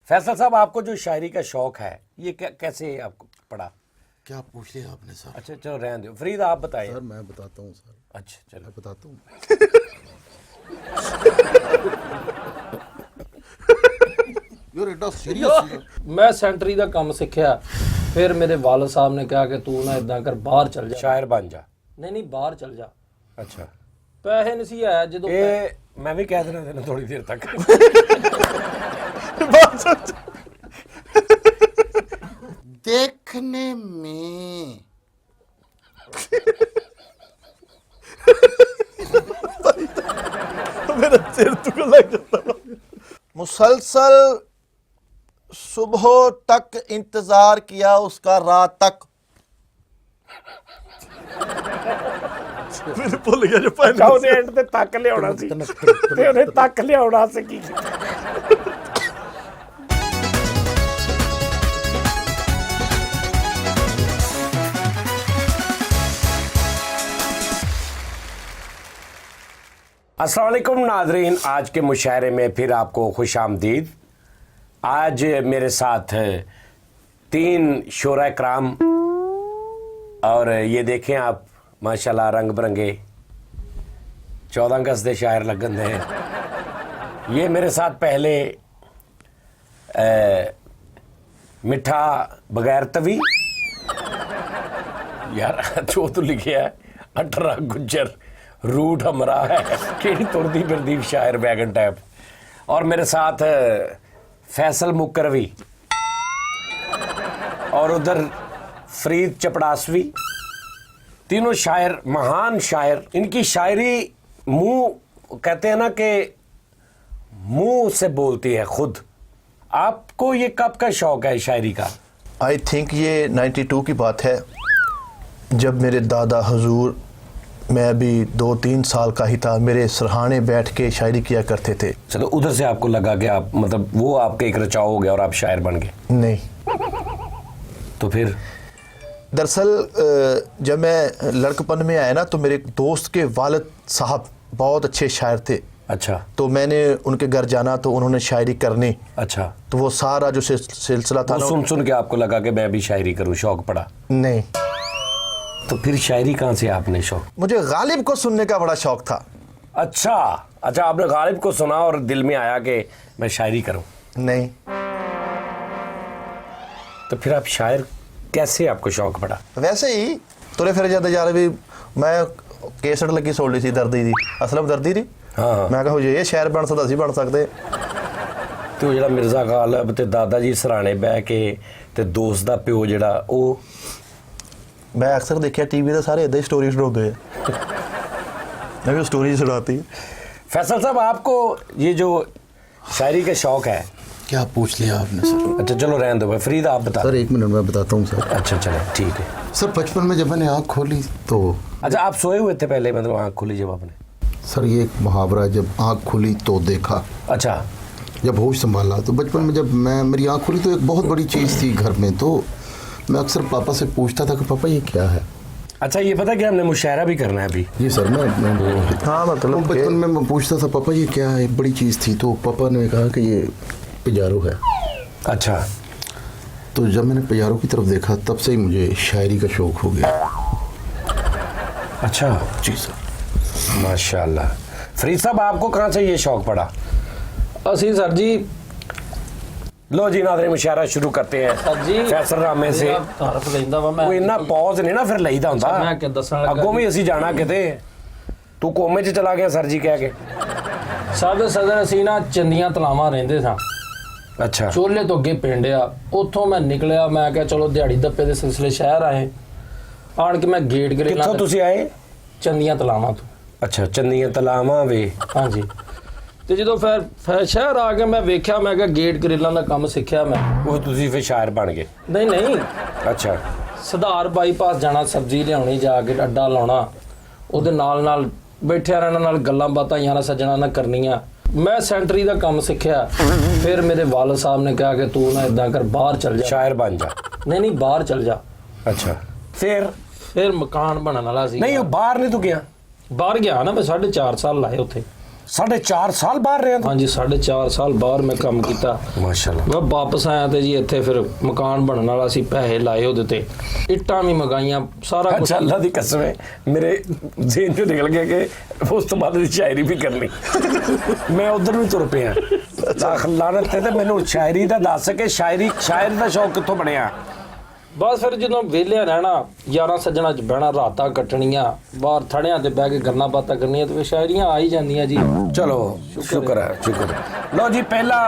फैसल साहब, आपको जो शायरी का शौक है ये कैसे आपको पड़ा? क्या पूछ लिया आपने सर? अच्छा चलो रहने दो। फरीद आप बताइए। सर मैं बताता हूँ सर। अच्छा चलो मैं बताता हूँ। यार एडा सीरियस मैं सेंटरी का काम सीखा, फिर मेरे वालिद साहब ने कहा कि तू ना इदा कर बाहर चल जा, शायर बन जा। नहीं बाहर चल जा। अच्छा पैसे नहीं सी आया जो ये मैं भी कह देना तेन थोड़ी देर तक। देखने में मेरा सिर दुखने लग जाता। मुसलसल सुबह तक इंतजार किया उसका रात तक। मेरे भुल गया जो पहले ਉਹਨੇ ਐਂਡ ਤੇ ਤੱਕ ਲਿਆਉਣਾ ਸੀ ਤੇ ਉਹਨੇ ਤੱਕ ਲਿਆਉਣਾ ਸੀ ਕੀ अस्सलाम वालेकुम नाजरीन, आज के मुशायरे में फिर आपको खुश आमदीद। आज मेरे साथ 3 शोरा कराम और ये देखें आप माशाल्लाह रंग बिरंगे 14 अगस्त के शायर लगन दे। ये मेरे साथ पहले मिठा बगैर तवी यार जो तो लिखे है 18 गुज्जर रूट हमरा है केड़ी तुरदी फिरदी शायर वैगन टाइप। और मेरे साथ फैसल मुकरवी और उधर फरीद चपड़ासवी, तीनों शायर महान शायर। इनकी शायरी मुंह कहते हैं ना कि मुंह से बोलती है खुद। आपको ये कब का शौक है शायरी का? आई थिंक ये 92 की बात है, जब मेरे दादा हुजूर, मैं अभी 2-3 साल का ही था, मेरे सरहाने बैठ के शायरी किया करते थे। चलो उधर से आपको लगा कि आप मतलब वो आपके एक रचाव हो गया और आप शायर बन गए? नहीं, तो फिर दरअसल जब मैं लड़कपन में आया ना तो मेरे दोस्त के वालिद साहब बहुत अच्छे शायर थे। अच्छा तो मैंने उनके घर जाना तो उन्होंने शायरी करनी। अच्छा, तो वो सारा जो सिलसिला था वो ना, सुन सुन के आपको लगा कि मैं भी शायरी करूं, शौक पड़ा? नहीं, तो फिर शायरी कहाँ से आपने शौक? मुझे गालिब को सुनने का बड़ा शौक था। अच्छा अच्छा, आपने गालिब को सुना और दिल में आया कि मैं शायरी करूं? नहीं, तो फिर आप शायर कैसे आपको शौक पड़ा? वैसे ही तुरे फिर जाते जा रहे भी मैं केसट लगी सुन ली सी दर्दी दी, असलम दर्दी दी। हाँ मैं कहा जे ये शायर बन सकता ਅਸੀਂ बन सकते। तो ਜਿਹੜਾ मिर्जा गालिब ते दादा जी सराणे बह के ते दोस्त दा प्यो ਜਿਹੜਾ ਉਹ मैं अक्सर देखा टीवी ਤੇ ਸਾਰੇ ਇਦਾਂ ਹੀ ਸਟੋਰੀ ਸੁਣਾਉਂਦੇ ਆ। मैं भी स्टोरी सुनाती। फैसल साहब, आपको ये जो शायरी का शौक है, क्या पूछ लिया आपने सर? अच्छा चलो रहने दो भाई। फरीद आप बता। सर 1 मिनट में बताता हूँ सर। अच्छा चलो ठीक है। सर बचपन में जब मैंने आँख खोली तो अच्छा, आप सोए हुए थे पहले, मतलब आँख खुली जब आपने? सर ये एक मुहावरा है, जब आँख खुली तो देखा, अच्छा जब होश संभाला। तो बचपन में जब मेरी आँख खुली तो एक बहुत बड़ी चीज़ थी घर में। तो मैं अक्सर पापा से पूछता था कि पापा ये क्या है। अच्छा, ये पता कि हमने मुशायरा भी करना है अभी? जी सर, मैं हाँ तो मतलब बचपन में मैं पूछता था पापा ये क्या है, बड़ी चीज़ थी। तो पापा ने कहा कि ये पिजारो है। अच्छा, तो जब मैंने पिजारो की तरफ देखा तब से ही मुझे शायरी का शौक हो गया। अच्छा जी सर। माशाल्लाह। फरीद साहब, आपको कहाँ से ये शौक पड़ा? ਅਸੀਂ सर जी लो जी नाज़रीन, मुशायरा शुरू करते हैं सर जी फैसल रामे से। तारफ लेंदा वा मैं कोई इन्ना पॉज नहीं ना फिर लईदा ਹੁੰਦਾ। मैं क्या दसण लगा ਅੱਗੋਂ ਵੀ ਅਸੀਂ ਜਾਣਾ ਕਿਤੇ, ਤੂੰ ਕੋਮੇ 'ਚ ਚਲਾ ਗਿਆ ਸਰ ਜੀ ਕਹਿ ਕੇ। ਸਾਡੇ ਸਦਰ ਅਸੀਂ ਨਾ ਚੰਦੀਆਂ ਤਲਾਵਾਂ ਰਹਿੰਦੇ ਸਾਂ। ਅੱਛਾ ਚੋਲੇ ਤੋਂ ਅੱਗੇ ਪਿੰਡ ਆ, ਉੱਥੋਂ ਮੈਂ ਨਿਕਲਿਆ, ਮੈਂ ਕਿਹਾ ਚਲੋ ਦਿਹਾੜੀ ਦੱਪੇ ਦੇ ਸਿਲਸਿਲੇ ਸ਼ਹਿਰ ਆਏ। ਆਣ ਕੇ ਮੈਂ ਗੇਟ ਗਰੇਲਾ ਕਿੱਥੋਂ ਤੁਸੀਂ ਆਏ? ਚੰਦੀਆਂ ਤਲਾਵਾਂ ਤੋਂ। ਅੱਛਾ, ਚੰਨੀਆਂ ਤਲਾਵਾਂ ਵੇ। ਹਾਂਜੀ, ਤੇ ਜਦੋਂ ਫਿਰ ਸ਼ਹਿਰ ਆ ਕੇ ਮੈਂ ਵੇਖਿਆ, ਮੈਂ ਕਿਹਾ ਗੇਟ ਗਰੇਲਾਂ ਦਾ ਕੰਮ ਸਿੱਖਿਆ ਮੈਂ। ਉਹ ਤੁਸੀਂ ਫਿਰ ਸ਼ਾਇਰ ਬਣ ਗਏ? ਨਹੀਂ ਅੱਛਾ, ਸੁਧਾਰ ਬਾਈਪਾਸ ਜਾਣਾ, ਸਬਜ਼ੀ ਲਿਆਉਣੀ, ਜਾ ਕੇ ਅੱਡਾ ਲਾਉਣਾ, ਉਹਦੇ ਨਾਲ ਬੈਠਿਆ ਰਹਿਣਾ, ਨਾਲ ਗੱਲਾਂ ਬਾਤਾਂ ਯਾਰਾਂ ਸੱਜਣਾ ਨਾਲ ਕਰਨੀਆਂ। ਮੈਂ ਸੈਂਟਰੀ ਦਾ ਕੰਮ ਸਿੱਖਿਆ, ਫਿਰ ਮੇਰੇ ਵਾਲਿਦ ਸਾਹਿਬ ਨੇ ਕਿਹਾ ਕਿ ਤੂੰ ਨਾ ਇਦਾਂ ਕਰ ਬਾਹਰ ਚੱਲ ਜਾ। शायर बन जा। ਨਹੀਂ ਬਾਹਰ ਚੱਲ ਜਾ। अच्छा, ਫਿਰ ਮਕਾਨ ਬਣਨ ਵਾਲਾ ਸੀ। नहीं वो बाहर नहीं तू गया? ਬਾਹਰ ਗਿਆ ਨਾ, ਮੈਂ 4.5 ਸਾਲ ਲਾਏ ਉੱਥੇ। 4.5 ਸਾਲ ਬਾਹਰ ਰਿਹਾ ਤੂੰ? ਹਾਂਜੀ 4.5 ਸਾਲ ਬਾਹਰ ਮੈਂ ਕੰਮ ਕੀਤਾ। ਮਾਸ਼ਾਅੱਲਾ। ਮੈਂ ਵਾਪਸ ਆਇਆ ਤੇ ਜੀ ਇੱਥੇ ਫਿਰ ਮਕਾਨ ਬਣਨ ਵਾਲਾ ਸੀ, ਪੈਸੇ ਲਾਏ ਉਹਦੇ ਤੇ, ਇੱਟਾਂ ਵੀ ਮੰਗਾਈਆਂ, ਸਾਰਾ ਕੁਝ। ਅੱਛਾ, ਅੱਲਾ ਦੀ ਕਸਮ ਹੈ ਮੇਰੇ ਜ਼ੇਨ ਚੋਂ ਨਿਕਲ ਗਿਆ ਕਿ ਉਸ ਤੋਂ ਬਾਅਦ ਸ਼ਾਇਰੀ ਵੀ ਕਰਨੀ। ਮੈਂ ਉਧਰ ਨੂੰ ਤੁਰ ਪਿਆ। ਲਾਨਤ ਤੇ ਮੈਨੂੰ ਸ਼ਾਇਰੀ ਦਾ ਦੱਸ ਕਿ ਸ਼ਾਇਰ ਦਾ ਸ਼ੌਕ ਕਿੱਥੋਂ ਬਣਿਆ? ਬਸ ਫਿਰ ਜਦੋਂ ਵਿਹਲਿਆ ਰਹਿਣਾ, ਯਾਰਾਂ ਸੱਜਣਾ ਚ ਬਹਿਣਾ, ਰਾਤਾਂ ਕੱਟਣੀਆਂ, ਬਾਹਰ ਥੜਿਆਂ ਤੇ ਬਹਿ ਕੇ ਗੱਲਾਂ ਬਾਤਾਂ ਕਰਨੀਆਂ, ਤੇ ਫਿਰ ਸ਼ਾਇਰੀਆਂ ਆ ਹੀ ਜਾਂਦੀਆਂ ਜੀ। ਚਲੋ ਸ਼ੁਕਰ ਹੈ, ਸ਼ੁਕਰ ਹੈ। ਲਓ ਜੀ, ਪਹਿਲਾ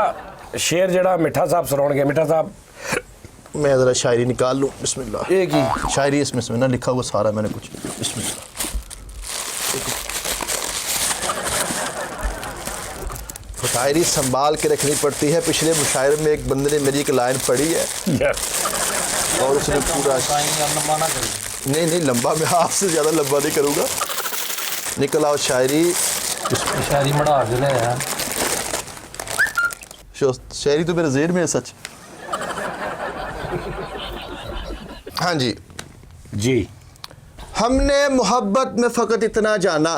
शेर जड़ा मिठा साहब सुनाओगे। मिठा साहब, मैं ज़रा शायरी निकाल लूँ। बिस्मिल्लाह। एक ही शायरी इसमें ना लिखा हुआ सारा मैंने कुछ। बिस्मिल्लाह। शायरी संभाल के रखनी पड़ती है। पिछले मुशायरे में एक बंदे ने मेरी एक लाइन पढ़ी है और उसने पूरा नहीं लंबा, मैं आपसे ज़्यादा लंबा नहीं करूँगा। निकल आओ शायरी। शायरी मढ़ा के ले यार। शायरी तो मेरे ज़हन में है सच। हाँ जी जी। हमने मोहब्बत में फ़कत इतना जाना।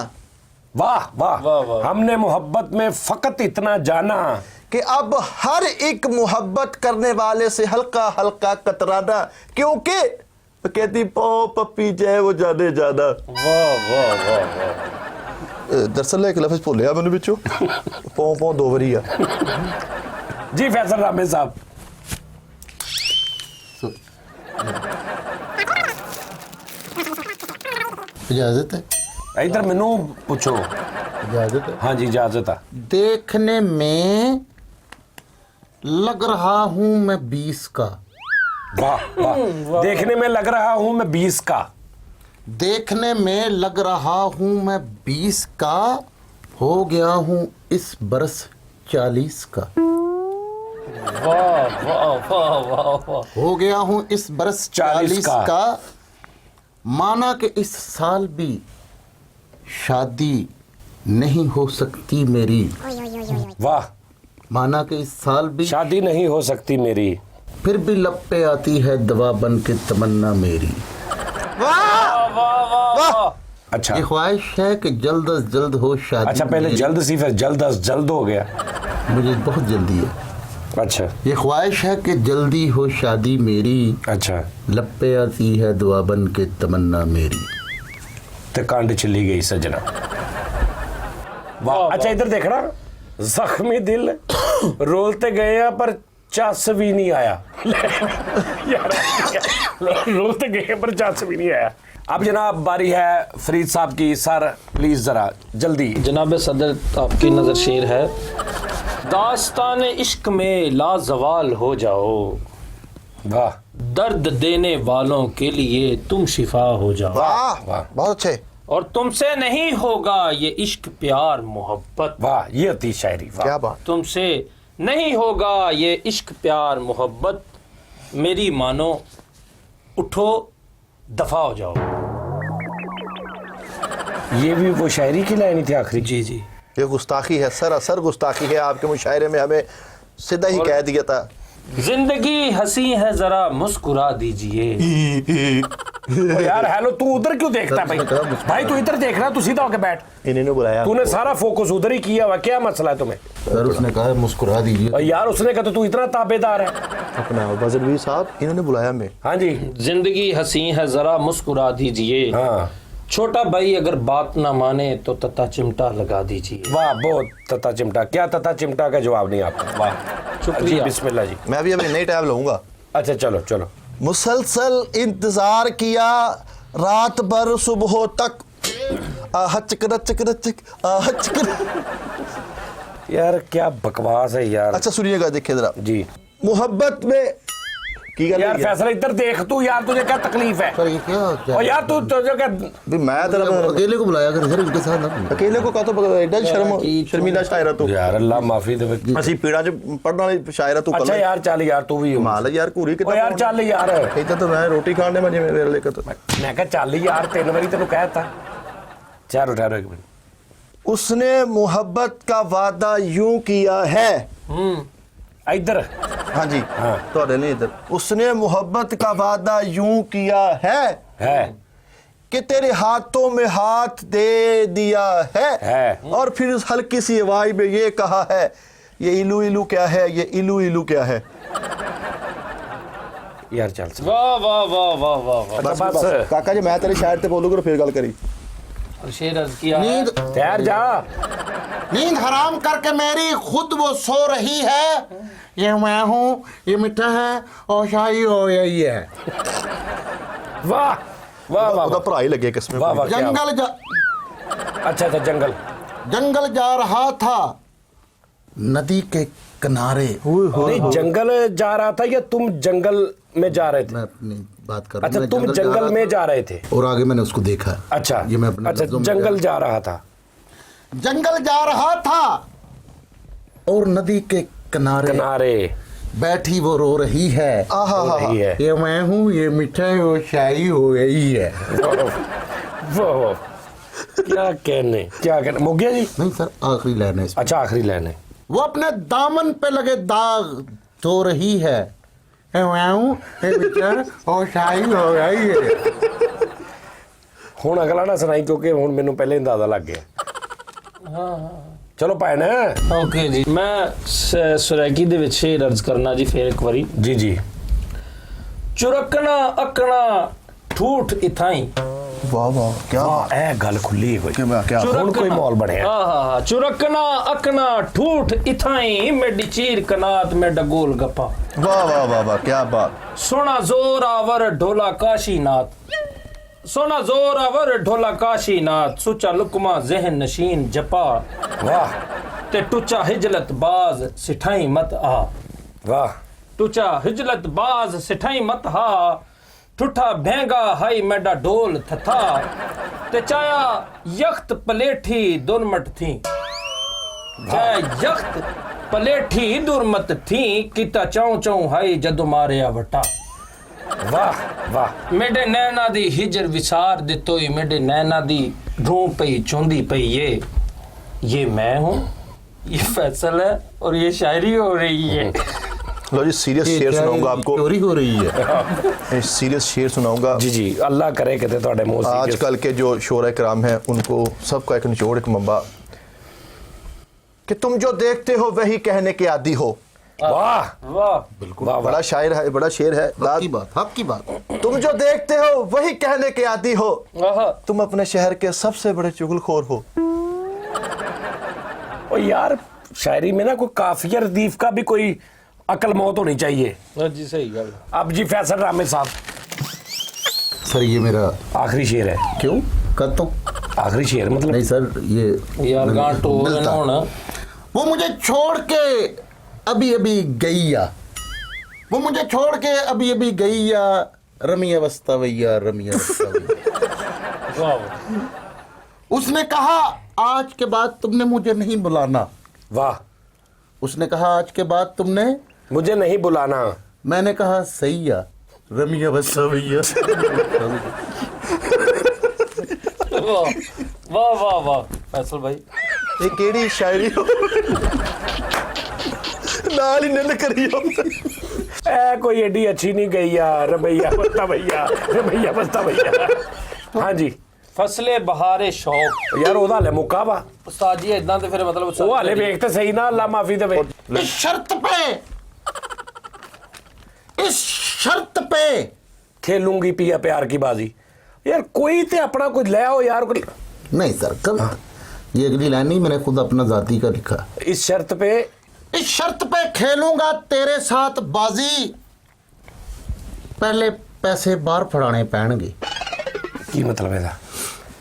वाह वाह वाह, वाह। हमने मोहब्बत में फ़कत इतना जाना कि अब हर एक मोहब्बत करने वाले से हल्का हल्का कतराना, क्योंकि कहती पो पप्पी जय वो जाने जाना। वाह वाह वाह वाह। दरअसल एक लफ्ज़ भुलिया मैंने बिचों। पौ पौ दो बारी आ। जी फैसल रामे साहब। इजाजत है? इधर मैनू पूछो। इजाजत है? हाँ जी, इजाजत है। देखने में लग रहा हूं मैं 20 का। वाह वाह। देखने में लग रहा हूँ मैं 20 का। देखने में लग रहा हूं मैं 20 का, हो गया हूं इस बरस 40 का। वाह वाह वाह वाह वाह। हो गया हूं इस बरस 40 का। माना कि इस साल भी शादी नहीं हो सकती मेरी। वाह। माना कि इस साल भी शादी नहीं हो सकती मेरी, फिर भी लब पे आती है दवा बन के तमन्ना मेरी। वाह वाह वाह। अच्छा ये ख्वाहिश है कि जल्द अज जल्द हो शादी। अच्छा, पहले मेरी। जल्द सी, फिर जल्द अज जल्द हो गया। मुझे बहुत जल्दी है। अच्छा ये ख्वाहिश है कि जल्दी हो शादी मेरी, अच्छा। लब पे आती है दुआ बन के तमन्ना मेरी। तो कांड चली गई सजना। वाह। अच्छा, इधर देखना। जख्मी दिल रोलते गए हैं पर चस भी नहीं आया। यार, रोलते गए पर चस भी नहीं आया। अब जनाब बारी है फरीद साहब की। सर प्लीज जरा जल्दी। जनाब सदर, आपकी नजर शेर है। दास्तान इश्क में लाजवाल हो जाओ, वाह दर्द देने वालों के लिए तुम शिफा हो जाओ। वाह वाह। बहुत अच्छे। और तुमसे नहीं होगा ये इश्क प्यार मोहब्बत। वाह, ये होती शायरी। वाह। क्या बात। तुमसे नहीं होगा ये इश्क प्यार मोहब्बत, मेरी मानो उठो दफा हो जाओ। ये भी वो शायरी की लाइन थी आखिरी। जी जी। ये गुस्ताखी है, सरासर गुस्ताखी है। आपके मुशायरे में हमें सीधा ही कह दिया था। जिंदगी हंसी है जरा मुस्कुरा दीजिए। ओ यार हेलो, तू उधर क्यों देखता है भाई? भाई तू इधर देख रहा, तू सीधा होके बैठ। इन्हीं ने बुलाया। तूने सारा फोकस उधर ही किया हुआ, क्या मसला है तुम्हें? सर उसने कहा मुस्कुरा और दीजिए। यार उसने कहा तो तू इतना ताबेदार है। अपना बजरवी साहब, इन्होंने बुलाया हमें। हाँ जी। जिंदगी हंसी है जरा मुस्कुरा दीजिए। हाँ छोटा भाई अगर बात ना माने तो तता चिमटा लगा दीजिए। वाह, बहुत तता चिमटा। क्या तता चिमटा का जवाब नहीं आपका। वाह, शुक्रिया। जी, बिस्मिल्लाह जी। मैं भी अभी नई टैब लूंगा। अच्छा चलो चलो। मुसलसल इंतजार किया रात भर सुबह तक, आहचक रचक रचक आहचक। यार क्या बकवास है यार। अच्छा सुनिएगा, देखिए जरा। जी मोहब्बत में की गल यार नहीं है। फैसला इधर देख तू। यार तुझे क्या तकलीफ है? सर ये क्या और यार तू तुझे क्या? भी मैं तेरा अकेले को बुलाया कर सर, इनके साथ ना। अकेले को कह तो एडा शर्मीला शायरा तू। यार अल्लाह माफी दे। ਅਸੀਂ ਪੀੜਾ ਚ ਪੜਨ ਵਾਲੀ ਸ਼ਾਇਰਾ ਤੂੰ अच्छा यार चल यार, तू भी हो। ਮਾਲ ਯਾਰ ਘੂਰੀ ओ ਕਿਤੇ यार चल यार। ਇੱਥੇ ਤਾਂ ਮੈਂ ਰੋਟੀ ਖਾਣ ਦੇ ਮੈਂ ਜਿਵੇਂ ਵੇਲੇ ਕਤ। मैं कहा चल यार, 3 बारी तेनू कहता। चार ठहरो एक मिनट। उसने मोहब्बत का वादा यूं किया है। इधर। हाँ जी हाँ। ਤੁਹਾਡੇ ਨਹੀਂ ਇੱਧਰ। उसने मोहब्बत का वादा यूं किया है है कि तेरे हाथों में हाथ दे दिया है। और फिर उस हल्की सी आवाज में ये कहा है, ये इलू इलू क्या है, ये इलू इलू क्या है। यार चल वाह वाह वाह वाह वाह वाह। अच्छा बस काका जी मैं तेरे शायर ते बोलूंगा फिर गल करी। शेर अर्ज किया है। नींद तैयार जा। नींद हराम करके मेरी खुद वो सो रही है, ये मैं हूँ, ये मिठा है और शाही हो यही है। वाह वाह वाह ਉਹਦਾ ਭਰਾ ਹੀ ਲੱਗੇ ਕਿਸਮੇ। वाह वाह क्या जंगल अच्छा था जंगल। जंगल जा रहा था नदी के किनारे। नहीं जंगल जा रहा था या तुम जंगल में जा रहे थे? मैं अपनी बात कर रहा अच्छा हूँ। तुम जंगल में जा रहे थे। और आगे मैंने उसको देखा। अच्छा ये मैं अपने अच्छा लफ्ज़ों में जंगल जा रहा था। जंगल जा रहा था और नदी के किनारे किनारे बैठी वो रो रही है। हो रही है। ये मैं हूँ, ये मिठा है, वो शाही हो यही है। वो क्या कहने मुक गया जी। नहीं सर, आखिरी लाइन है इसमें। अच्छा आखिरी लाइन है। वो अपने दामन पे लगे दाग धो रही है, ये मैं हूँ, ये मिठा है, और शाही हो यही है। ਹੁਣ ਅਗਲਾ ਨਾ ਸੁਣਾਈ ਕਿਉਂਕਿ ਹੁਣ ਮੈਨੂੰ ਪਹਿਲੇ ਅੰਦਾਜ਼ਾ ਲੱਗ ਗਿਆ। ਚਲੋ ਭੈਣ ਓਕੇ ਜੀ, ਮੈਂ ਸੁਰੈਕੀ ਦੇ ਵਿੱਚ ਸ਼ੇਰ ਅਰਜ਼ ਕਰਨਾ ਜੀ ਫੇਰ ਇੱਕ ਵਾਰੀ। ਜੀ ਜੀ। ਚੁਰਕਣਾ ਅਕਣਾ ਠੂਠ ਇਥਾਈ। ਵਾਹ ਵਾਹ ਕੀ ਇਹ ਗੱਲ ਖੁੱਲੀ ਹੋਈ। क्या ਹੁਣ ਕੋਈ ਮਾਹੌਲ ਬਣਿਆ। ਆਹਾ ਚੁਰਕਣਾ ਅਕਣਾ ਠੂਠ ਇਥਾਈ ਮੇਡੀ ਚੀਰ ਕਨਾਤ ਮੇਡਾ ਗੋਲ ਗੱਪਾ। वाह वाह वाह वाह क्या बात। सोना जोर आवर ढोला काशीनाथ, सोना जोर आवर ढोला काशीनाथ, सुचा लुकमा जहन नशीन जपा। वाह ते टुचा हिजलत बाज सिठाई मत आ। वाह टुचा हिजलत बाज सिठाई मत हा, ठुठा भेंगा हाई मेडा ढोल थथा। ते चाया यख्त पलेठी दुरमट थी, चाया यख्त पलेठी दुरमत थी, किता चाऊ चाऊ हाई जदू मारिया वटा। वाह वाह। मेरे नैना दी हिजर विसार दितोई, मेरे नैना दी ढूंढ पई चुंदी पई, ये मैं हूँ, ये फैसल है और ये शायरी हो रही है। लो जी सीरियस शेर सुनाऊंगा आपको। चोरी हो रही है। सीरियस शेर सुनाऊंगा। जी जी अल्लाह करे कहते ਤੁਹਾਡੇ ਮੂੰਹ से आजकल के जो शोरा कराम हैं उनको सबका एक निचोड़ एक मंबा कि तुम जो देखते हो वही कहने के आदी हो। वाह वाह बिल्कुल वाह वाह। बड़ा शायर है, बड़ा शेर है। हक की बात, हक की बात। तुम जो देखते हो वही कहने के आदी हो, आहा। तुम अपने शहर के सबसे बड़े चुगलखोर हो। ओ यार शायरी में ना कोई काफिया रदीफ का भी कोई अकल मौत होनी चाहिए। जी सही गल। अब जी फैसल रामे साहब सर ये मेरा आखिरी शेर है। क्यों कर तो आखिरी शेर मतलब नहीं सर, ये यार गांटो मिलता। होना। वो मुझे छोड़ के अभी अभी गईया, वो मुझे छोड़ के अभी अभी गईया, रमिया वस्ता भैया, रमिया वस्ता भैया। वाह। उसने कहा आज के बाद तुमने मुझे नहीं बुलाना। वाह। उसने कहा आज के बाद तुमने मुझे नहीं बुलाना। मैंने कहा सही है, रमिया वस्ता भैया। वाह वाह वाह वाह फैसल भाई ये केड़ी शायरी हो नाल ही निंद करी हो। ए कोई एडी अच्छी नहीं गई यार। रमैया बस्ता भैया, रमैया बस्ता भैया। हाँ जी फसले बहारे शौक। यार ਉਹਦਾ ਹਲੇ ਮੁੱਕਾ ਵਾ। उस्ताद जी इदां ते फिर मतलब ਉਹ ਹਲੇ ਵੇਖ ਤੇ ਸਹੀ ਨਾ ਅੱਲਾ ਮਾਫੀ ਦੇਵੇ। इस शर्त पे, इस शर्त पे खेलूंगी पिया प्यार की बाजी। यार कोई ते अपना कुछ ले आओ यार कोई। नहीं सर, कल ये अगली लाइन नहीं, मैंने खुद अपना जाती का लिखा। इस शर्त पे, इस शर्त पे खेलूंगा तेरे साथ बाजी, पहले पैसे बाहर फड़ाने पैणगे। की मतलब है?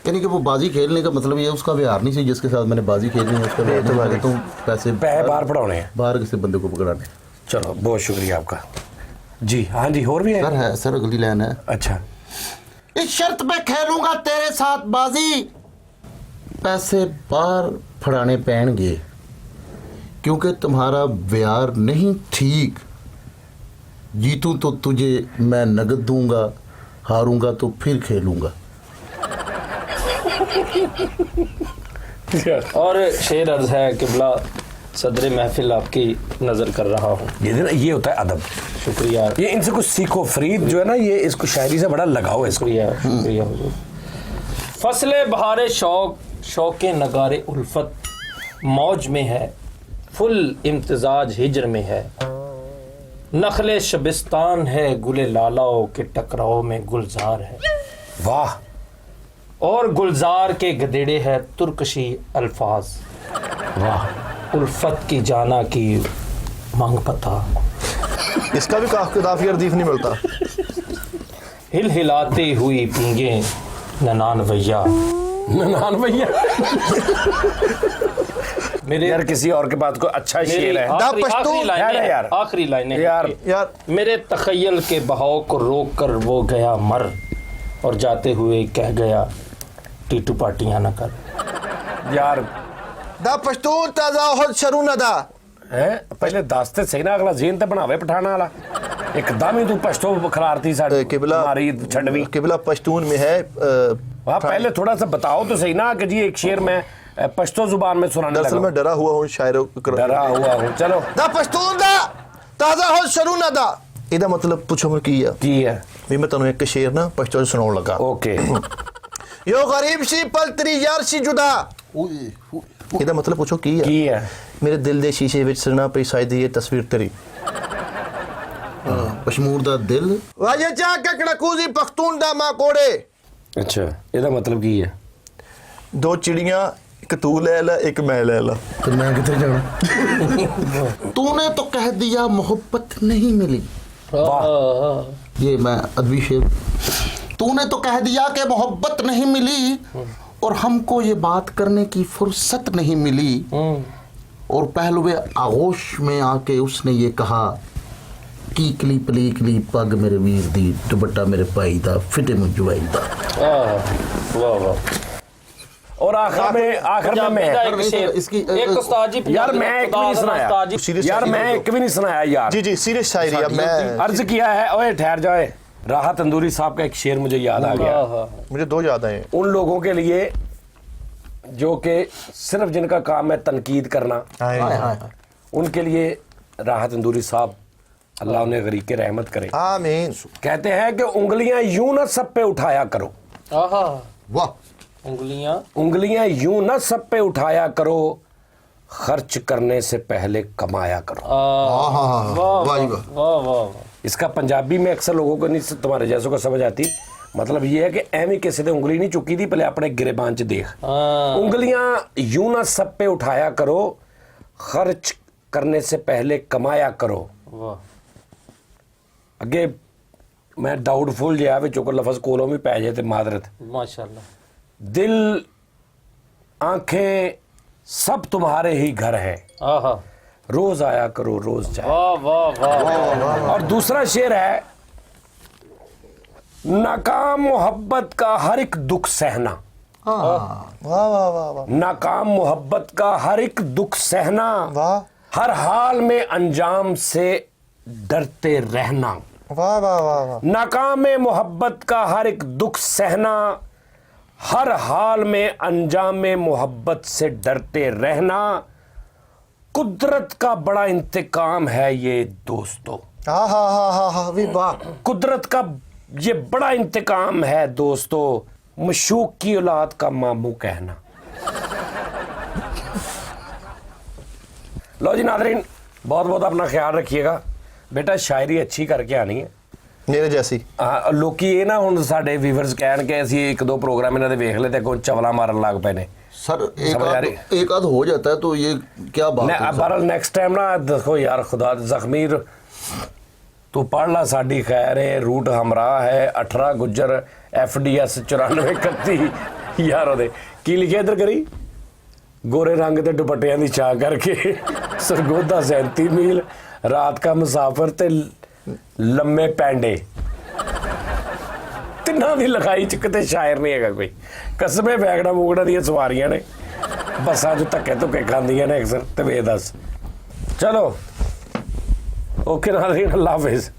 यानी कि वो बाजी खेलने का मतलब ये है, उसका व्यवहार नहीं चाहिए जिसके साथ मैंने बाजी खेलनी है, उसका व्यवहार नहीं, तो पैसे बाहर पढ़ाने हैं, बाहर किसी बंदे को पकड़ाने। चलो बहुत शुक्रिया आपका जी। हाँ जी और भी है सर? है सर, अगली लाइन है। अच्छा। इस शर्त पे खेलूंगा तेरे साथ बाजी, पैसे बाहर फड़ाने पैणगे, क्योंकि तुम्हारा व्यवहार नहीं ठीक। जीतूं तो तुझे मैं नगद दूंगा, हारूंगा तो फिर खेलूंगा। और शेर अर्ज है किबला सदर महफिल आपकी नज़र कर रहा हूँ। ये होता है अदब। शुक्रिया। ये इनसे कुछ सीखो। फरीद जो है ना, ये इसको शायरी से बड़ा लगाओ है इसको। शुक्रिया शुक्रिया हुजूर। फसले बहारे शौक शौक नगारे उल्फत मौज में है, फुल इम्तिजाज हिजर में है, नखले शबिस्तान है, गुले लालाओं के टकराव में गुलजार है, वाह, और गुलजार के गदेड़े है तुर्कशी अल्फाज, वाह, उल्फत की जाना की मांग पता, इसका भी काफी अर्दीफ नहीं मिलता। हिल हिलाती हुई पींगे ननान भैया, ननान भैया। मेरे यार किसी और के पास कोई अच्छा शेर है? आखिरी पश्तून यार, यार। आखिरी लाइनें यार मेरे तखय्यल के बहाव को रोक कर वो गया मर, और जाते हुए कह गया टीटू पार्टियां न कर। यार दा पश्तून ताजा हो शरू न दा है पहले दसते सही ना, अगला जेन ते बनावे पठाना वाला। एकदम ही तू पश्तो खरारती साड़ी किबला हमारी छड़वी। किबला पश्तून में है। वाह, पहले थोड़ा सा बताओ तो सही ना कि जी एक शेर में पश्तो जुबान में सुनाने दरअसल लगा। मैं डरा हुआ हूँ शायरों डरा हुआ हूँ। चलो दा पश्तून दा ताजा हो शरू न दा, ਇਹਦਾ मतलब पूछो मैं की है की है? भी मैं तन्नू एक शेर ना पश्तो सुनाउण लगा। ओके। यो गरीब सी पल तेरी यार सी जुदा, ਇਹਦਾ मतलब पूछो की है? की है? मेरे दिल दे शीशे विच सरना पई साइदी ये तस्वीर तेरी। पशमूर दा दिल वाजे चा ककड़ा कूजी पख्तून दा मां कोड़े, अच्छा, ਇਹਦਾ मतलब की है? दो चिड़ियां एक तू ले ला एक मैं ले ला। तो मैं किधर जाना? तूने तो कह दिया मोहब्बत नहीं मिली, ये मैं अदबी शेर। तूने तो कह दिया कि मोहब्बत नहीं मिली, और हमको ये बात करने की फुर्सत नहीं मिली, और पहलुए आगोश में आके उसने ये कहा कीकली पलीकली पग मेरे वीर दी, दुपट्टा मेरे भाई दा, फिटे मुझवाई दा। वाह वाह। और आखिर में मैं एक उस्ताद जी यार मैं एक भी नहीं सुनाया यार, मैं एक भी नहीं सुनाया यार। जी जी सीरियस शायरी अब मैं अर्ज किया है। ओए ठहर जाए, राहत तंदूरी साहब का एक शेर मुझे याद आ गया। मुझे दो याद आए। उन लोगों के लिए जो कि सिर्फ जिनका काम है तनकीद करना, उनके लिए राहत तंदूरी साहब, अल्लाह उन्हें गरीब के रहमत करे। आमीन। कहते हैं कि उंगलियां यूं ना सब पे उठाया करो। वाह, उंगलियां यूं ना सब पे उठाया करो, खर्च करने से पहले कमाया करो। वाह वाह। इसका पंजाबी में अक्सर लोगों को नहीं, तुम्हारे जैसों को समझ आती। मतलब ये है कि एवं किसी ने उंगली नहीं चुकी थी, पहले अपने गिरेबान च देख। उंगलियां यूं ना सब पे उठाया करो, खर्च करने से पहले कमाया करो। वाह। अगे मैं डाउटफुल जिहा विचों कोई लफज कोलों भी पै जाए तो मादरत। माशाल्लाह। दिल आंखें सब तुम्हारे ही घर है, आहा, रोज आया करो रोज जाए। वाह वाह वाह। और दूसरा शेर है, नाकाम मोहब्बत का हर एक दुख सहना। वाह वाह वाह वाह नाकाम मोहब्बत का हर एक दुख सहना, वाह हर हाल में अंजाम से डरते रहना। वाह वाह वाह वाह। नाकाम मोहब्बत का हर एक दुख सहना, हर हाल में अंजाम मोहब्बत से डरते रहना, कुदरत का बड़ा इंतकाम है ये दोस्तों। हाँ हाँ हाँ हाँ हाँ भी वाह। कुदरत का ये बड़ा इंतकाम है दोस्तों, मशूक की औलाद का मामू कहना। लो जी नादरीन, बहुत बहुत अपना ख्याल रखिएगा। बेटा शायरी अच्छी करके आनी है मेरे जैसी। लोकी ये ना हुण साडे व्यूअर्स कहण के असीं एक दो प्रोग्राम इन्हां दे वेख ले ते कोई चवला मारन लग पए ने। सर समझ आ रही? एक आध हो जाता है तो ये क्या बात है सर? बहरहाल नेक्स्ट टाइम ना देखो यार, खुदा जख्मीर तू पढ़ ला, साडी खैर है, रूट हमरा है 18 गुज्जर FDS 9431 यार ओदे की लिखिया इधर करी, गोरे रंग दे दुपट्टियां दी चाह करके सरगोदा 37 मील, रात का मुसाफिर ते लम्मे पैंडे। तिन्हां दी लिखाई च किते शायर नहीं हैगा कोई। कसमे वैगड़ा मुगड़ा दी सवारियां ने, बसां च धक्के धुक्के खांदियां ने अक्सर। ते वे दस चलो ओके नाज़रीन, अल्लाह हाफिज़।